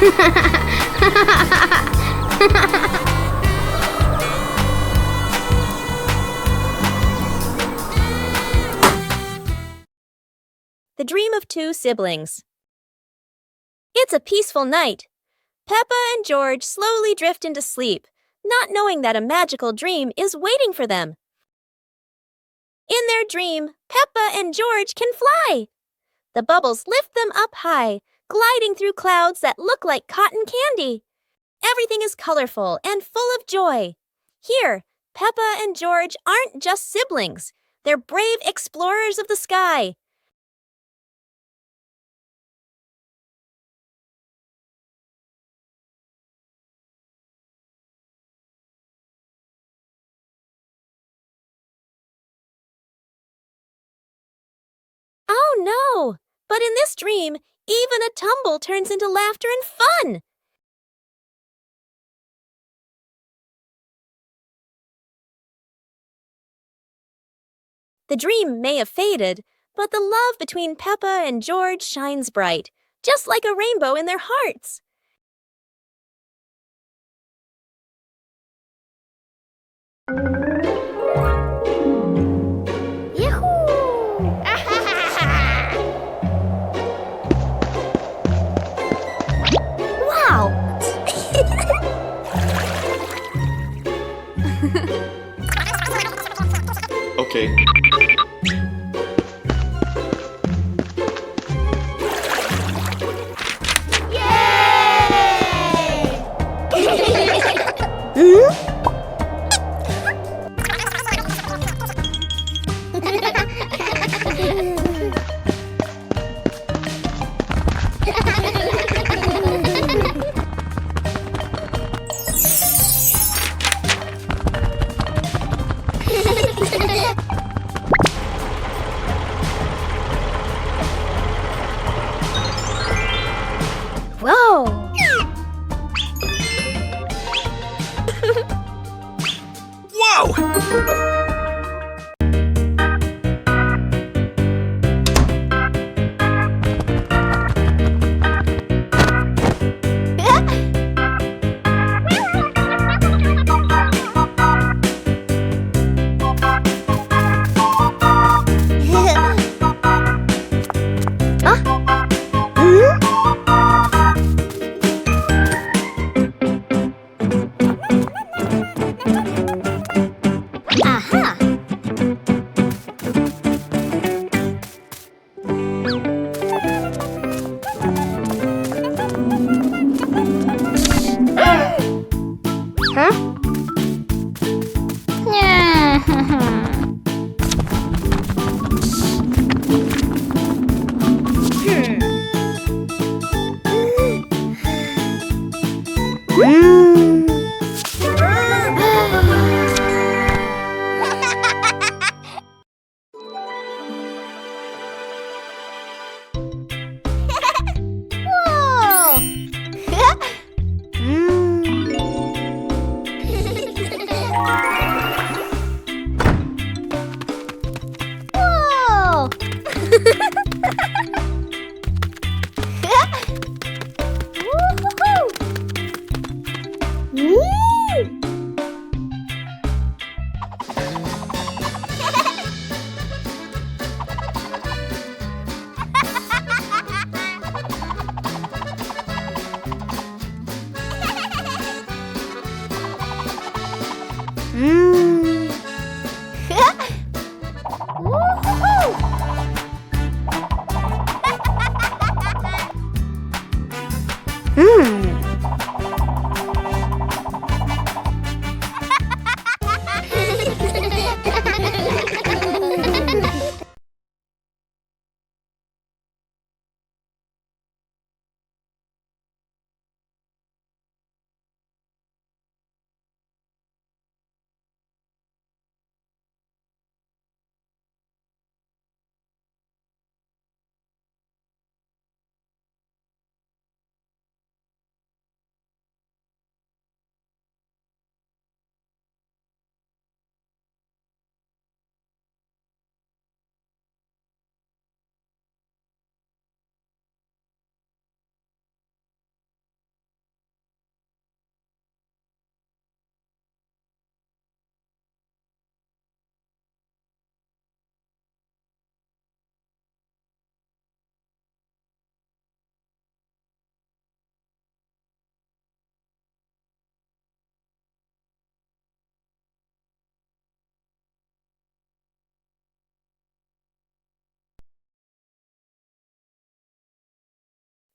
The Dream of Two Siblings. It's a peaceful night. Peppa and George slowly drift into sleep, not knowing that a magical dream is waiting for them. In their dream, Peppa and George can fly. The bubbles lift them up high, gliding through clouds that look like cotton candy. Everything is colorful and full of joy. Here, Peppa and George aren't just siblings. They're brave explorers of the sky. Oh no! But in this dream, even a tumble turns into laughter and fun. The dream may have faded, but the love between Peppa and George shines bright, just like a rainbow in their hearts. Wow! Okay. Whoa! Whoa!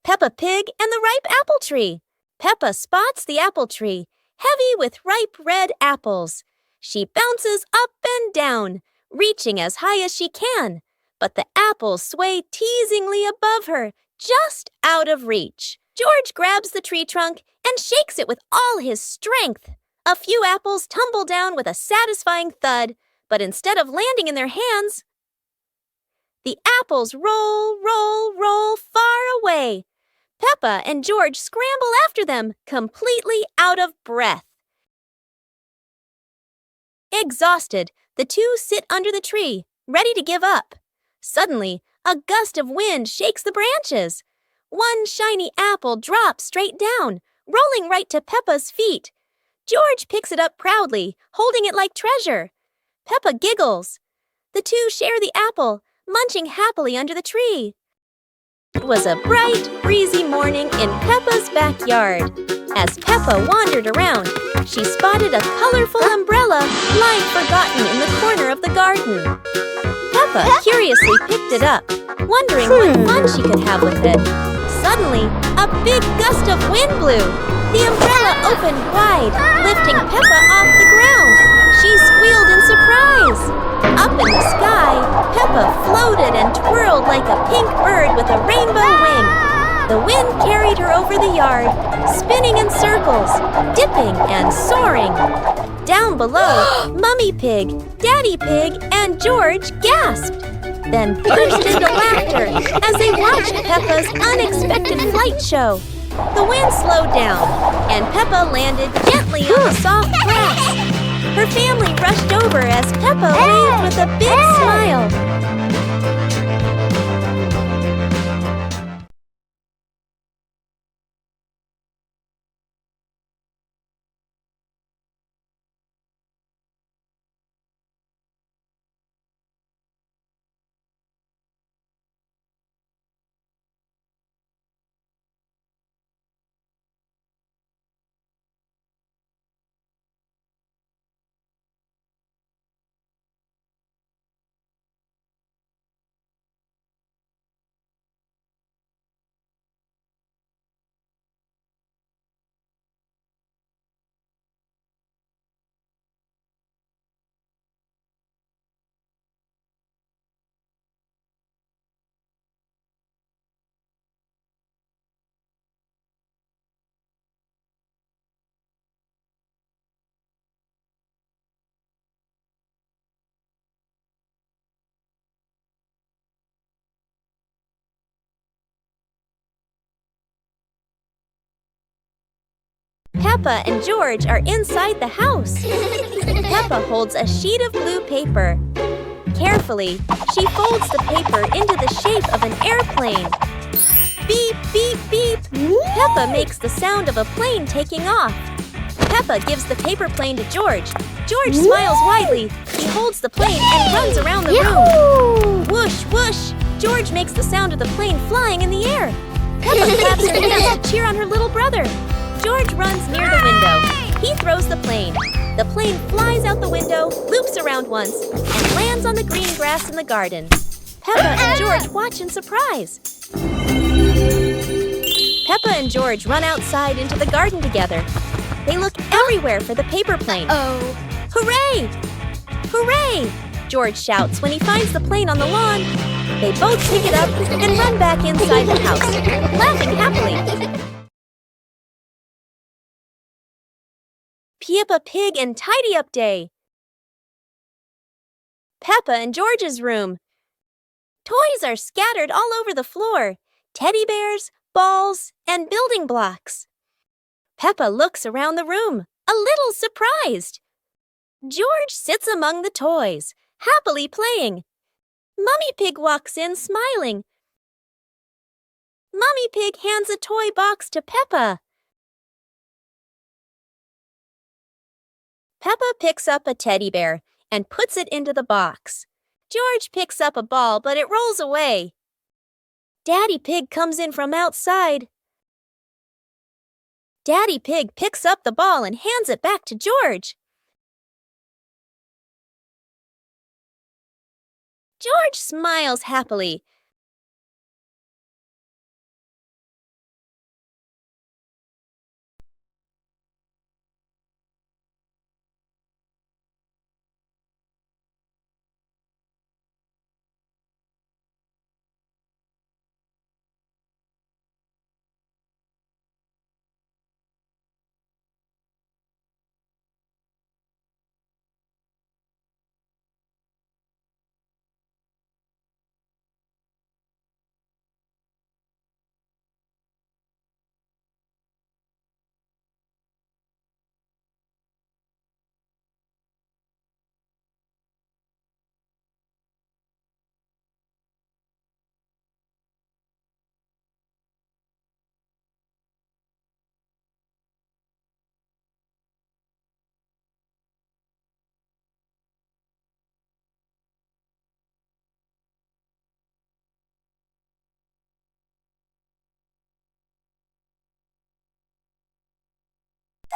Peppa Pig and the ripe apple tree. Peppa spots the apple tree, heavy with ripe red apples. She bounces up and down, reaching as high as she can, but the apples sway teasingly above her, just out of reach. George grabs the tree trunk and shakes it with all his strength. A few apples tumble down with a satisfying thud, but instead of landing in their hands, the apples roll far away. Peppa and George scramble after them, completely out of breath. Exhausted, the two sit under the tree, ready to give up. Suddenly, a gust of wind shakes the branches. One shiny apple drops straight down, rolling right to Peppa's feet. George picks it up proudly, holding it like treasure. Peppa giggles. The two share the apple, munching happily under the tree. It was a bright, breezy morning in Peppa's backyard. As Peppa wandered around, she spotted a colorful umbrella lying forgotten in the corner of the garden. Peppa curiously picked it up, wondering what fun she could have with it. Suddenly, a big gust of wind blew. The umbrella opened wide, lifting Peppa off the ground. She squealed in surprise. Up in the sky, Peppa floated and twirled like a pink bird with a rainbow wing. The wind carried her over the yard, spinning in circles, dipping and soaring. Down below, Mummy Pig, Daddy Pig, and George gasped, then burst into laughter as they watched Peppa's unexpected flight show. The wind slowed down, and Peppa landed gently on the soft grass. Her family rushed over as Peppa waved with a big smile. Peppa and George are inside the house. Peppa holds a sheet of blue paper. Carefully, she folds the paper into the shape of an airplane. Beep, beep, beep! Peppa makes the sound of a plane taking off. Peppa gives the paper plane to George. George smiles widely. He holds the plane and runs around the room. Whoosh, whoosh! George makes the sound of the plane flying in the air. Peppa claps her hands to cheer on her little brother. George runs near the window. He throws the plane. The plane flies out the window, loops around once, and lands on the green grass in the garden. Peppa and George watch in surprise. Peppa and George run outside into the garden together. They look everywhere for the paper plane. Hooray! Hooray! George shouts when he finds the plane on the lawn. They both pick it up and run back inside the house, laughing happily. Peppa Pig and Tidy Up Day. Peppa and George's room. Toys are scattered all over the floor. Teddy bears, balls, and building blocks. Peppa looks around the room, a little surprised. George sits among the toys, happily playing. Mummy Pig walks in, smiling. Mummy Pig hands a toy box to Peppa. Peppa picks up a teddy bear and puts it into the box. George picks up a ball, but it rolls away. Daddy Pig comes in from outside. Daddy Pig picks up the ball and hands it back to George. George smiles happily.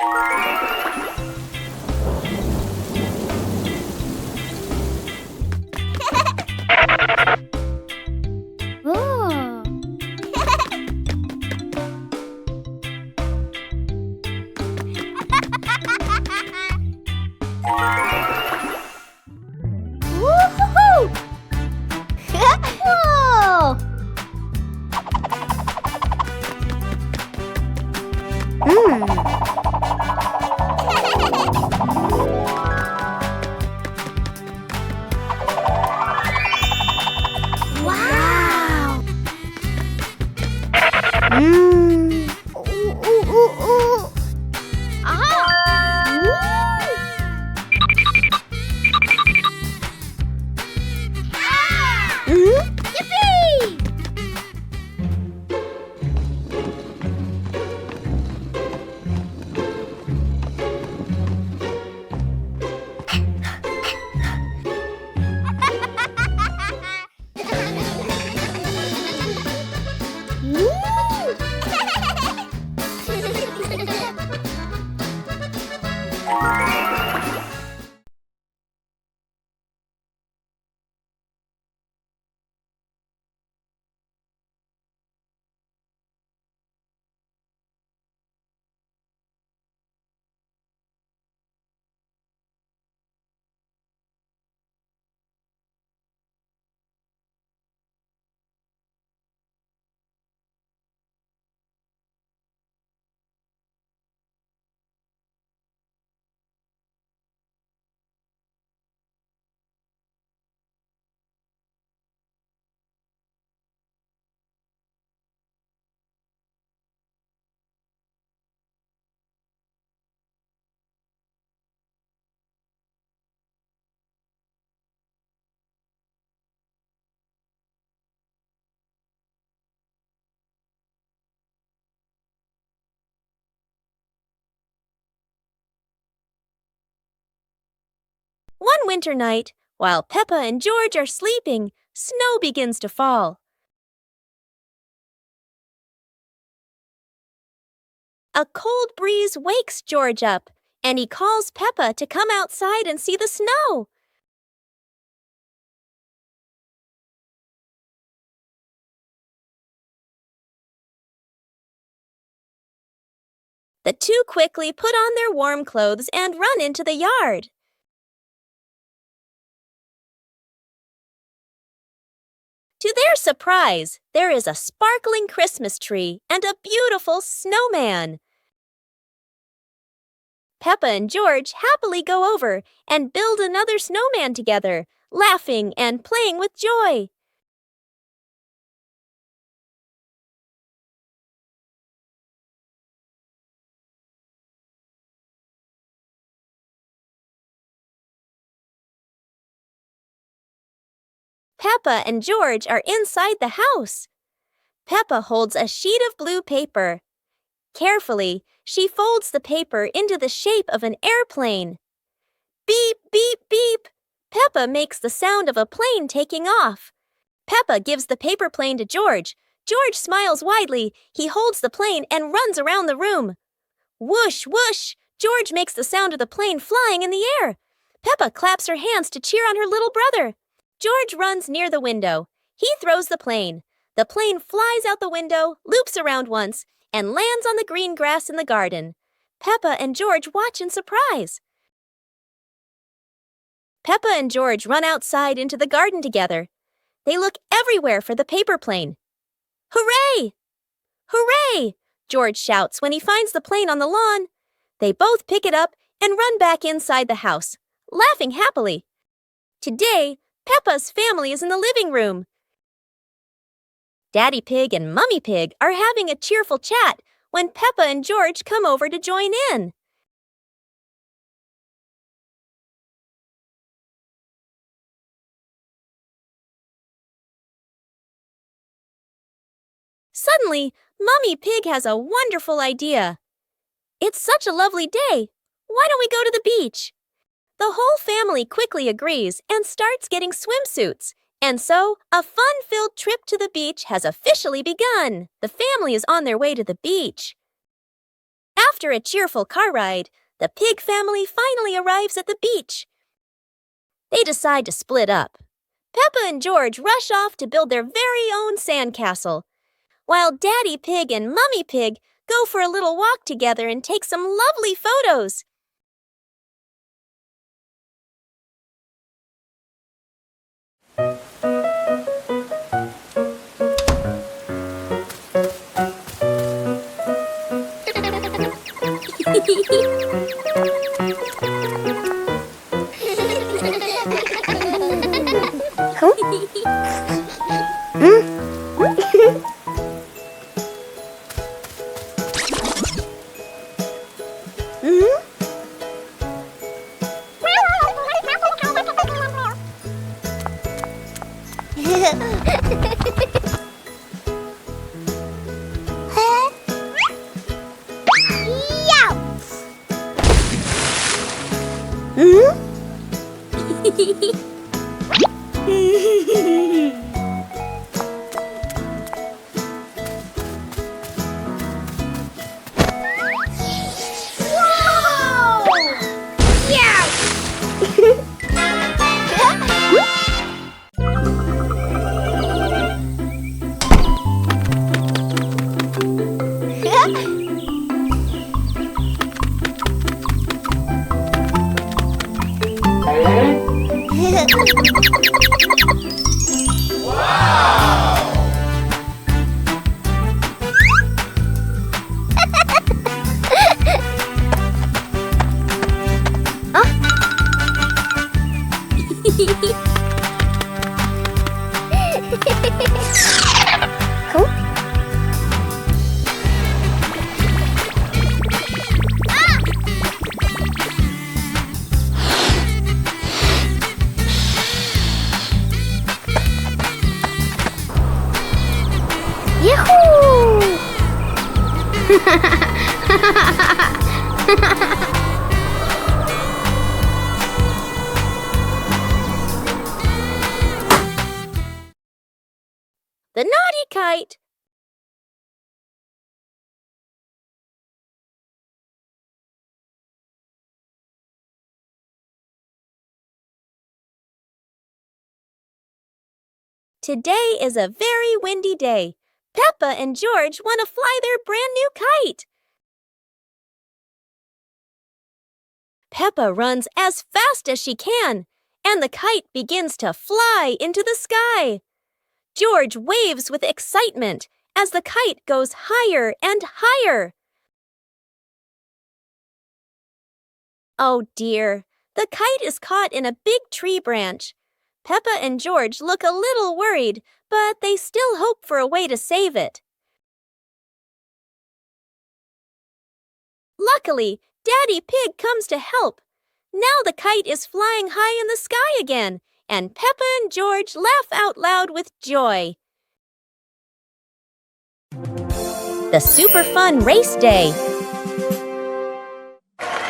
Oh. Woohoo! Whoa! Wow! Ooh, ooh, ooh, ooh. Aha! Yippee! One winter night, while Peppa and George are sleeping, snow begins to fall. A cold breeze wakes George up, and he calls Peppa to come outside and see the snow. The two quickly put on their warm clothes and run into the yard. To their surprise, there is a sparkling Christmas tree and a beautiful snowman. Peppa and George happily go over and build another snowman together, laughing and playing with joy. Peppa and George are inside the house. Peppa holds a sheet of blue paper. Carefully, she folds the paper into the shape of an airplane. Beep, beep, beep! Peppa makes the sound of a plane taking off. Peppa gives the paper plane to George. George smiles widely. He holds the plane and runs around the room. Whoosh, whoosh! George makes the sound of the plane flying in the air. Peppa claps her hands to cheer on her little brother. George runs near the window. He throws the plane. The plane flies out the window, loops around once, and lands on the green grass in the garden. Peppa and George watch in surprise. Peppa and George run outside into the garden together. They look everywhere for the paper plane. Hooray! Hooray! George shouts when he finds the plane on the lawn. They both pick it up and run back inside the house, laughing happily. Today, Peppa's family is in the living room. Daddy Pig and Mummy Pig are having a cheerful chat when Peppa and George come over to join in. Suddenly, Mummy Pig has a wonderful idea. It's such a lovely day. Why don't we go to the beach? The whole family quickly agrees and starts getting swimsuits. And so, a fun-filled trip to the beach has officially begun. The family is on their way to the beach. After a cheerful car ride, the pig family finally arrives at the beach. They decide to split up. Peppa and George rush off to build their very own sandcastle, while Daddy Pig and Mummy Pig go for a little walk together and take some lovely photos. The naughty kite. Today is a very windy day. Peppa and George want to fly their brand new kite. Peppa runs as fast as she can, and the kite begins to fly into the sky. George waves with excitement as the kite goes higher and higher. Oh dear, the kite is caught in a big tree branch. Peppa and George look a little worried, but they still hope for a way to save it. Luckily, Daddy Pig comes to help. Now the kite is flying high in the sky again, and Peppa and George laugh out loud with joy. The Super Fun Race Day.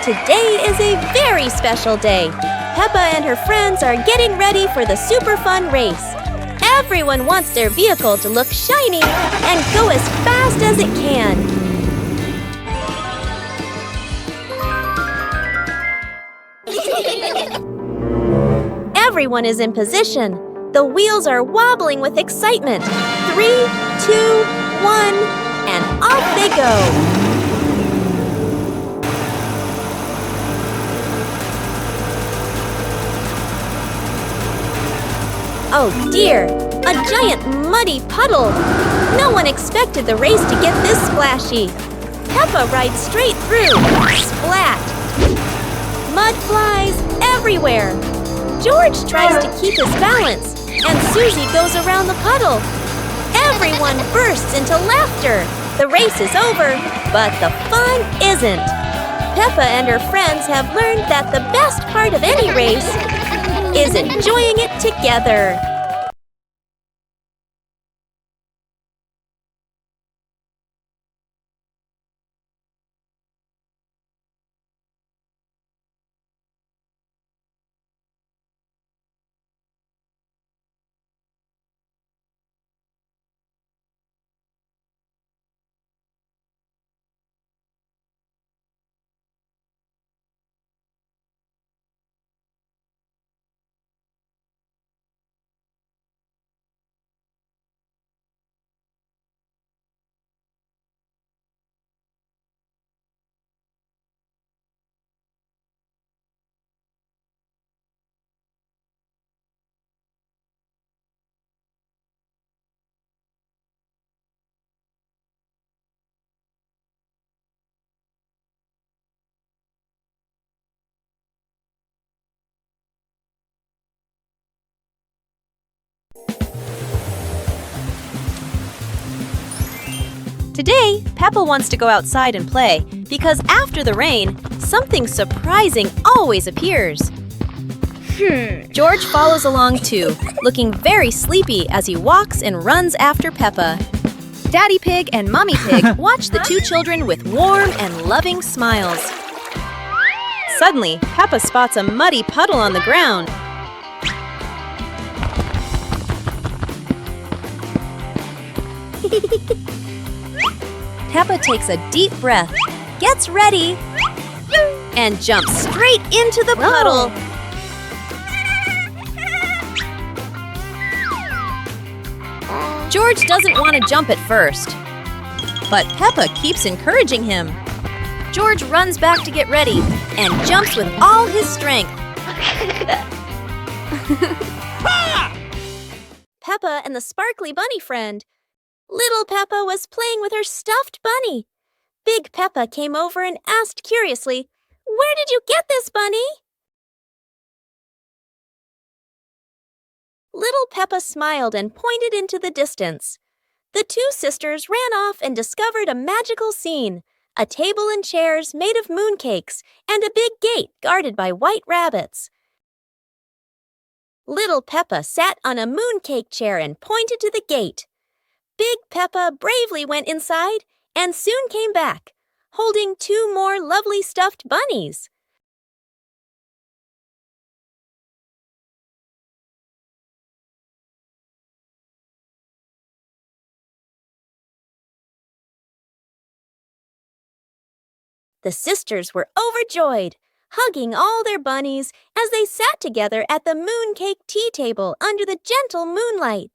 Today is a very special day. Peppa and her friends are getting ready for the Super Fun Race. Everyone wants their vehicle to look shiny and go as fast as it can. Everyone is in position. The wheels are wobbling with excitement. 3, 2, 1, and off they go. Oh dear, a giant muddy puddle. No one expected the race to get this splashy. Peppa rides straight through. Splat! Mud flies everywhere. George tries to keep his balance, and Susie goes around the puddle. Everyone bursts into laughter. The race is over, but the fun isn't. Peppa and her friends have learned that the best part of any race is enjoying it together. Today, Peppa wants to go outside and play because after the rain, something surprising always appears. George follows along too, looking very sleepy as he walks and runs after Peppa. Daddy Pig and Mommy Pig watch the two children with warm and loving smiles. Suddenly, Peppa spots a muddy puddle on the ground. Peppa takes a deep breath, gets ready, and jumps straight into the puddle. George doesn't want to jump at first, but Peppa keeps encouraging him. George runs back to get ready and jumps with all his strength. Peppa and the sparkly bunny friend. Little Peppa was playing with her stuffed bunny. Big Peppa came over and asked curiously, "Where did you get this bunny?" Little Peppa smiled and pointed into the distance. The two sisters ran off and discovered a magical scene, a table and chairs made of mooncakes and a big gate guarded by white rabbits. Little Peppa sat on a mooncake chair and pointed to the gate. Big Peppa bravely went inside and soon came back, holding two more lovely stuffed bunnies. The sisters were overjoyed, hugging all their bunnies as they sat together at the mooncake tea table under the gentle moonlight.